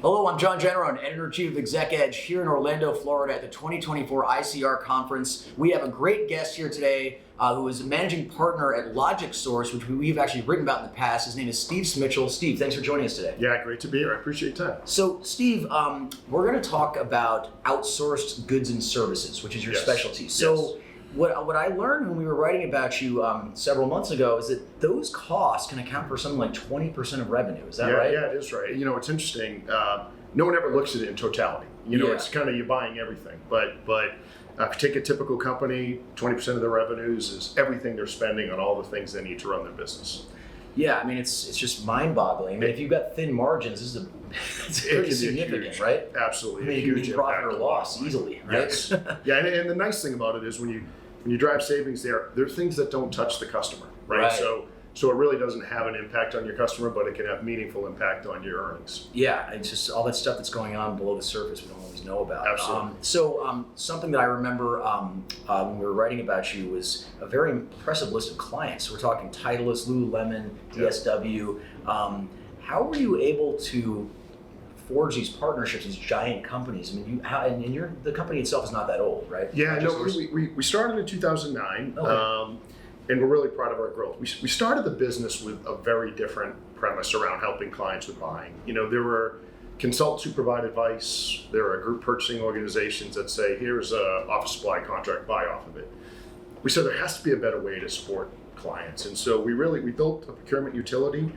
Hello, I'm John Jannarone, Editor-in-Chief of Exec Edge here in Orlando, Florida at the 2024 ICR Conference. We have a great guest here today who is a managing partner at LogicSource, which we've actually written about in the past. His name is Steve Schmitchel. Steve, thanks for joining us today. Yeah, great to be here. I appreciate your time. So, Steve, we're going to talk about outsourced goods and services, which is your specialty. So, what I learned when we were writing about you several months ago is that those costs can account for something like 20% of revenue. Is that right? Yeah, it is right. You know, it's interesting. No one ever looks at it in totality. It's kind of you buying everything. But if you take a typical company, 20% of their revenues is everything they're spending on all the things they need to run their business. Yeah, I mean, it's just mind-boggling. I mean, if you've got thin margins, this is it's pretty significant, huge, right? Absolutely. I mean, you can be profit or loss easily, right? Yes. Yeah, and the nice thing about it is when you drive savings there are things that don't touch the customer, right? So it really doesn't have an impact on your customer, but it can have meaningful impact on your earnings. Yeah, it's just all that stuff that's going on below the surface we don't always know about. Absolutely. Something that I remember when we were writing about you was a very impressive list of clients. So we're talking Titleist, Lululemon, DSW. How were you able to forge these partnerships, these giant companies? I mean, the company itself is not that old, right? Yeah, we started in 2009. Okay. And we're really proud of our growth. We started the business with a very different premise around helping clients with buying. There were consultants who provide advice. There are group purchasing organizations that say, here's an office supply contract, buy off of it. We said there has to be a better way to support clients. And so we built a procurement utility.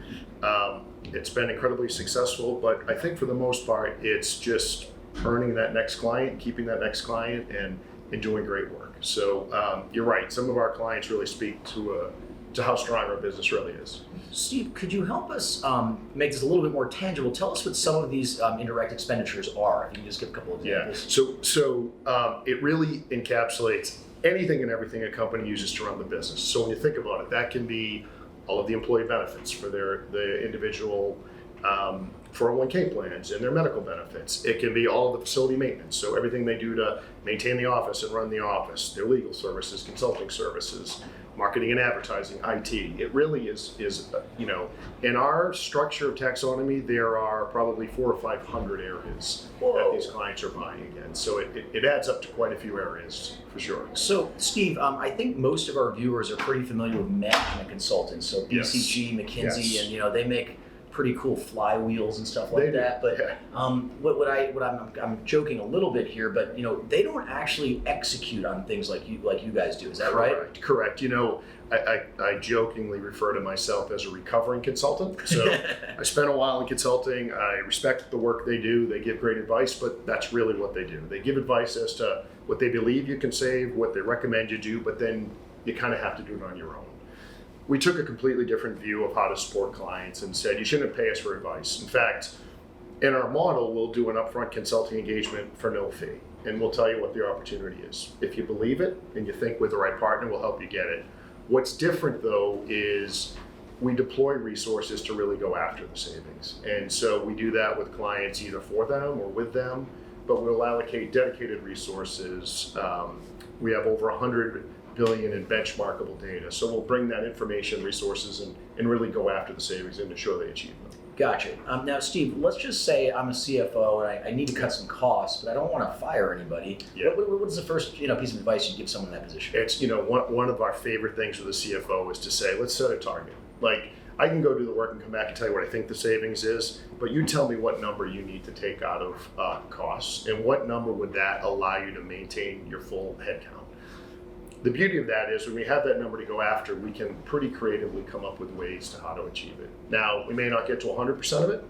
It's been incredibly successful, but I think for the most part, it's just earning that next client, keeping that next client, and doing great work. So you're right. Some of our clients really speak to how strong our business really is. Steve, could you help us make this a little bit more tangible? Tell us what some of these indirect expenditures are. If you can just give a couple of examples. Yeah. So it really encapsulates anything and everything a company uses to run the business. So when you think about it, that can be all of the employee benefits for the individual 401k plans and their medical benefits. It can be all of the facility maintenance, so everything they do to maintain the office and run the office, their legal services, consulting services, marketing and advertising, IT. It really is in our structure of taxonomy, there are probably 400 or 500 areas that these clients are buying again. So it adds up to quite a few areas for sure. So Steve, I think most of our viewers are pretty familiar with management consultants. So BCG, McKinsey, and they make pretty cool flywheels and stuff like that. But I'm joking a little bit here, but they don't actually execute on things like you guys do. Is that right? Correct. I jokingly refer to myself as a recovering consultant. So I spent a while in consulting. I respect the work they do. They give great advice, but that's really what they do. They give advice as to what they believe you can save, what they recommend you do, but then you kind of have to do it on your own. We took a completely different view of how to support clients and said, you shouldn't pay us for advice. In fact, in our model, we'll do an upfront consulting engagement for no fee, and we'll tell you what the opportunity is. If you believe it and you think with the right partner, we'll help you get it. What's different though is we deploy resources to really go after the savings. And so we do that with clients either for them or with them, but we'll allocate dedicated resources. We have over 100 billion in benchmarkable data. So we'll bring that information, resources, and really go after the savings and ensure they achieve them. Gotcha. Now, Steve, let's just say I'm a CFO and I need to cut some costs, but I don't want to fire anybody. Yeah. What is the first piece of advice you'd give someone in that position? It's one of our favorite things with a CFO is to say, let's set a target. Like, I can go do the work and come back and tell you what I think the savings is, but you tell me what number you need to take out of costs, and what number would that allow you to maintain your full headcount. The beauty of that is when we have that number to go after, we can pretty creatively come up with ways to how to achieve it. Now, we may not get to 100% of it,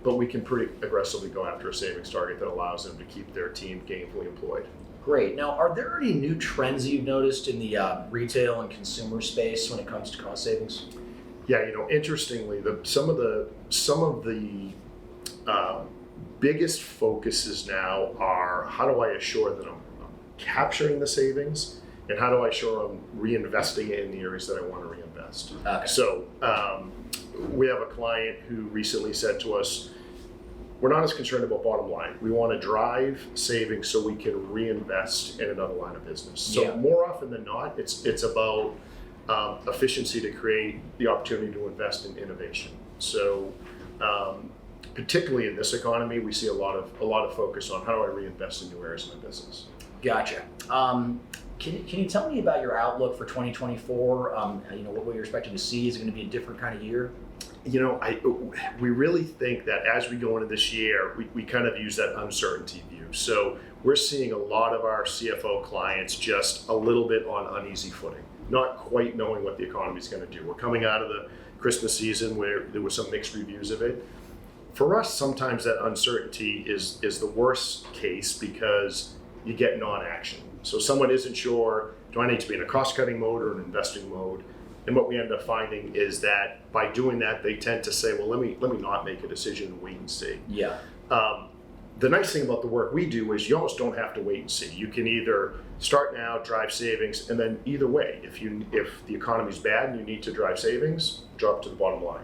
but we can pretty aggressively go after a savings target that allows them to keep their team gainfully employed. Great. Now, are there any new trends that you've noticed in the retail and consumer space when it comes to cost savings? Yeah, interestingly, some of the biggest focuses now are how do I assure that I'm capturing the savings, and how do I assure I'm reinvesting it in the areas that I want to reinvest? Okay. So we have a client who recently said to us, we're not as concerned about bottom line. We want to drive savings so we can reinvest in another line of business. So more often than not, it's about efficiency to create the opportunity to invest in innovation. So particularly in this economy, we see a lot of focus on how do I reinvest in new areas of my business. Gotcha. Can you tell me about your outlook for 2024? What you're expecting to see? Is it going to be a different kind of year? We really think that as we go into this year, we kind of use that uncertainty view. So we're seeing a lot of our CFO clients just a little bit on uneasy footing, not quite knowing what the economy is going to do. We're coming out of the Christmas season where there were some mixed reviews of it. For us, sometimes that uncertainty is the worst case because you get non-action. So someone isn't sure, do I need to be in a cost-cutting mode or an investing mode? And what we end up finding is that by doing that, they tend to say, well, let me not make a decision and wait and see. Yeah. The nice thing about the work we do is you almost don't have to wait and see. You can either start now, drive savings, and then either way, if the economy's bad and you need to drive savings, drop to the bottom line.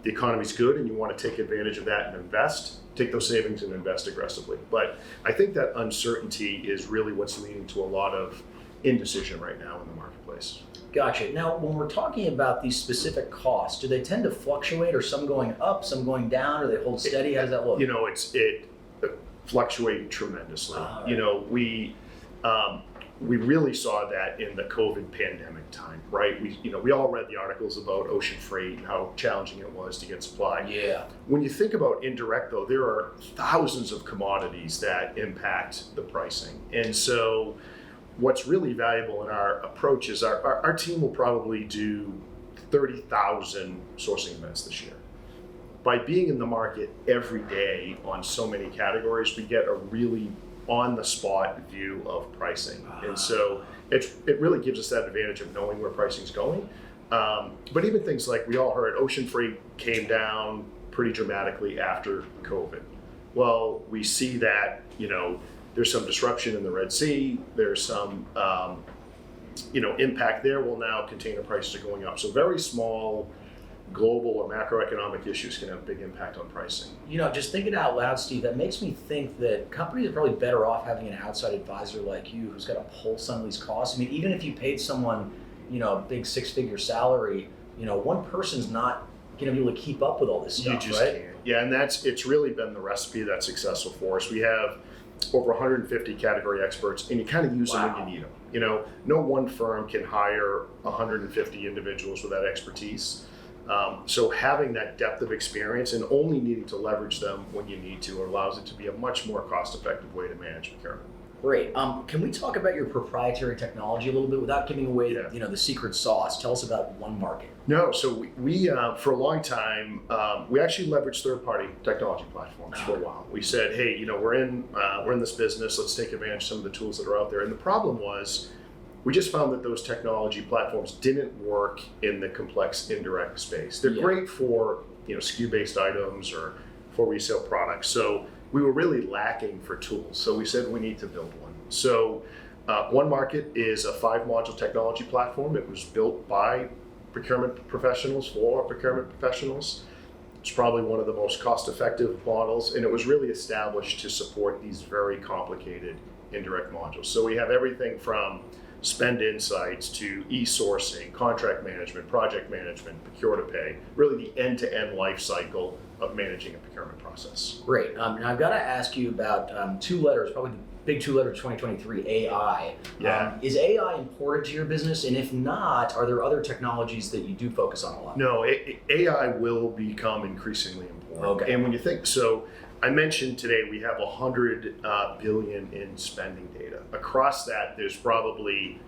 The economy's good and you want to take advantage of that and invest, take those savings and invest aggressively. But I think that uncertainty is really what's leading to a lot of indecision right now in the marketplace. Gotcha. Now, when we're talking about these specific costs, do they tend to fluctuate, or some going up, some going down, or they hold steady? How does that look? It fluctuate tremendously. Right. We really saw that in the COVID pandemic time, right? We all read the articles about ocean freight and how challenging it was to get supply. Yeah. When you think about indirect, though, there are thousands of commodities that impact the pricing. And so what's really valuable in our approach is our team will probably do 30,000 sourcing events this year. By being in the market every day on so many categories, we get a really on-the-spot view of pricing. And so it really gives us that advantage of knowing where pricing's going. But even things like we all heard ocean freight came down pretty dramatically after COVID. Well, we see that, there's some disruption in the Red Sea. There's some, impact there. Well, now container prices are going up. So very small global or macroeconomic issues can have a big impact on pricing. Just thinking out loud, Steve, that makes me think that companies are probably better off having an outside advisor like you who's got a pulse on these costs. I mean, even if you paid someone, a big six-figure salary, one person's not going to be able to keep up with all this stuff, You just right? can't. Yeah, and it's really been the recipe that's successful for us. We have over 150 category experts, and you kind of use them when you need them. No one firm can hire 150 individuals with that expertise. So having that depth of experience and only needing to leverage them when you need to allows it to be a much more cost-effective way to manage procurement. Great. Can we talk about your proprietary technology a little bit without giving away, the secret sauce? Tell us about one market. No, so we for a long time, we actually leveraged third-party technology platforms for a while. We said, hey, we're in this business. Let's take advantage of some of the tools that are out there. And the problem was, we just found that those technology platforms didn't work in the complex indirect space. They're great for SKU-based items or for resale products. So we were really lacking for tools. So we said we need to build one. So one market is a 5-module technology platform. It was built by procurement professionals for procurement professionals. It's probably one of the most cost-effective models, and it was really established to support these very complicated indirect modules. So we have everything from spend insights to e-sourcing, contract management, project management, procure to pay, really the end-to-end life cycle of managing a procurement process. Great. Now I've got to ask you about 2 letters, probably the big 2 letters of 2023, AI. Yeah. Is AI important to your business? And if not, are there other technologies that you do focus on a lot? No, AI will become increasingly important. Okay. And when you think, so I mentioned today we have 100 billion in spending data. Across that, there's probably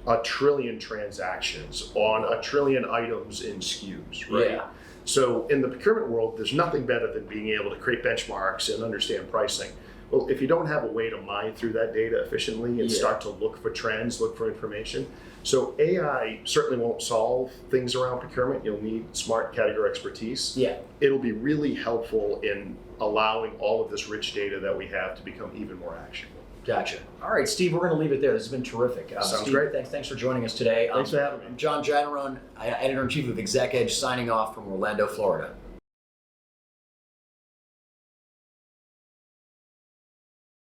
1 trillion transactions on 1 trillion items in SKUs, right? Yeah. So in the procurement world, there's nothing better than being able to create benchmarks and understand pricing. Well, if you don't have a way to mine through that data efficiently and start to look for trends, look for information. So AI certainly won't solve things around procurement. You'll need smart category expertise. Yeah. It'll be really helpful in allowing all of this rich data that we have to become even more actionable. Gotcha. All right, Steve, we're going to leave it there. This has been terrific. Sounds Steve, great. Thanks for joining us today. Thanks for having me. John Jannarone, Editor-in-Chief of Exec Edge, signing off from Orlando, Florida.